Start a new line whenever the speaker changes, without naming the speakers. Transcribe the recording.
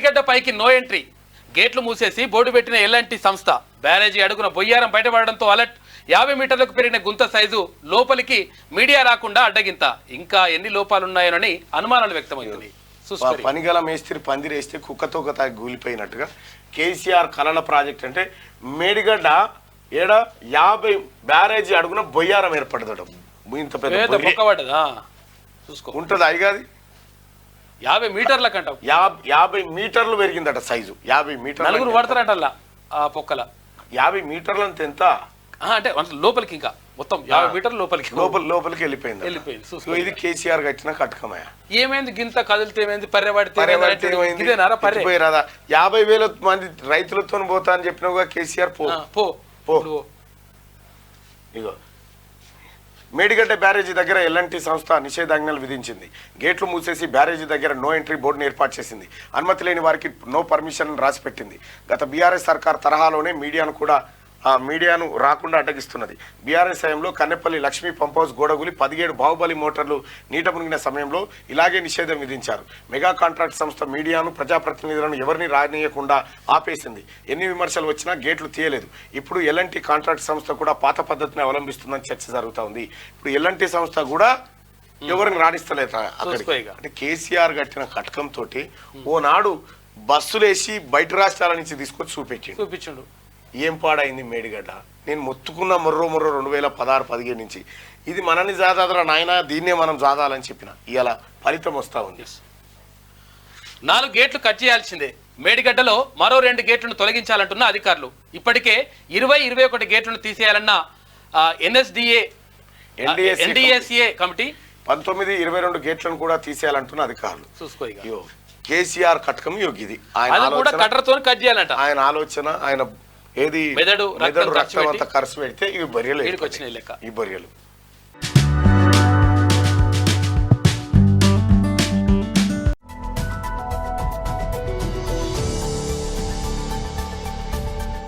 మేడిగడ్డ పైకి no entry, గేట్లు మూసేసి బోర్డు పెట్టిన ఎల్ఎన్టీ సంస్థ. బ్యారేజీ అడుగున బొయ్యారం బయటపడడంతో అలర్ట్. 50 మీటర్లకు పెరిగిన గుంత సైజు, లోపలికి మీడియా రాకుండా అడ్డగింత. ఇంకా ఎన్ని లోపాలున్నాయోనని అనుమానాలు వ్యక్తమవుతుంది.
పనిగల మేస్త్రి పందిరేస్తే కుక్కతో గూలిపోయినట్టుగా కేసీఆర్ కలల ప్రాజెక్ట్ అంటే మేడిగడ్డ 50 బ్యారేజీ అడుగున బొయ్యారం ఏర్పడదడం. ఇంత పెద్ద ఉంటుంది అయిగాది
50 మీటర్ల కంట
50 మీటర్లు పెరిగిందట సైజు. 50 మీటర్లు
నలుగురు పడతారట ఆ పొక్కల.
50 మీటర్లు అంటే ఎంత
అంటే లోపలికి ఇంకా మొత్తం 50 మీటర్లు
లోపలికి వెళ్ళిపోయింది. ఇది కేసీఆర్ కట్టిన కటకమయ్య.
ఏమైంది గింత కదిలితే ఏమైంది, పర్రెపడితే
50,000 మంది రైతులతో పోతా అని చెప్పినగా కేసీఆర్ పో. ఇగో మేడిగడ్డ బ్యారేజీ దగ్గర ఎల్ఎన్టీ సంస్థ నిషేధాజ్ఞలు విధించింది. గేట్లు మూసేసి బ్యారేజీ దగ్గర నో ఎంట్రీ బోర్డును ఏర్పాటు చేసింది. అనుమతి లేని వారికి నో పర్మిషన్ రాసిపెట్టింది. గత బీఆర్ఎస్ సర్కార్ తరహాలోనే మీడియాను రాకుండా అడ్డగిస్తున్నది. బీఆర్ఎస్ హయాంలో కన్నెపల్లి లక్ష్మీ పంప్ హౌస్ గోడగులి 17 బాహుబలి మోటార్లు నీట మునిగిన సమయంలో ఇలాగే నిషేధం విధించారు. మెగా కాంట్రాక్ట్ సంస్థ మీడియాను, ప్రజాప్రతినిధులను ఎవరిని రానియకుండా ఆపేసింది. ఎన్ని విమర్శలు వచ్చినా గేట్లు తీయలేదు. ఇప్పుడు ఎల్ఎన్టీ కాంట్రాక్ట్ సంస్థ కూడా పాత పద్ధతిని అవలంబిస్తుందని చర్చ జరుగుతూ ఉంది. ఇప్పుడు ఎల్ఎన్టీ సంస్థ కూడా ఎవరిని రాణిస్తలేదు అక్కడికి. అంటే కేసీఆర్ కట్టిన కటకంతో ఓనాడు బస్సులేసి బయట రాష్ట్రాల నుంచి తీసుకొచ్చి చూపించిండు. ఏం పాడైంది మేడిగడ్డ. నేను మొత్తుకున్న మొర్రో 2016-17 నుంచి ఇది మనని జాదాదరా నాయన, దీన్నే మనం జాదాలని చెప్పిన. ఇలా ఫలితం వస్తూ ఉంది.
4 గేట్లు కట్ చేయాల్సిందే. మేడిగడ్డలో మరో 2 గేట్లను తొలగించాలంటున్న అధికారులు. ఇప్పటికే 20-21 గేట్లను తీసేయాలన్న ఎన్డీఎస్ఏ కమిటీ
19-22 గేట్లను కూడా తీసేయాలంటున్న అధికారులు. కేసీఆర్ కటకం యోగిది. ఆయన ఆలోచన, ఆయన ఏది మెదడు రక్తం అంతా ఖర్చు పెడితే ఇవి బర్రెలు. ఈ బర్రెలు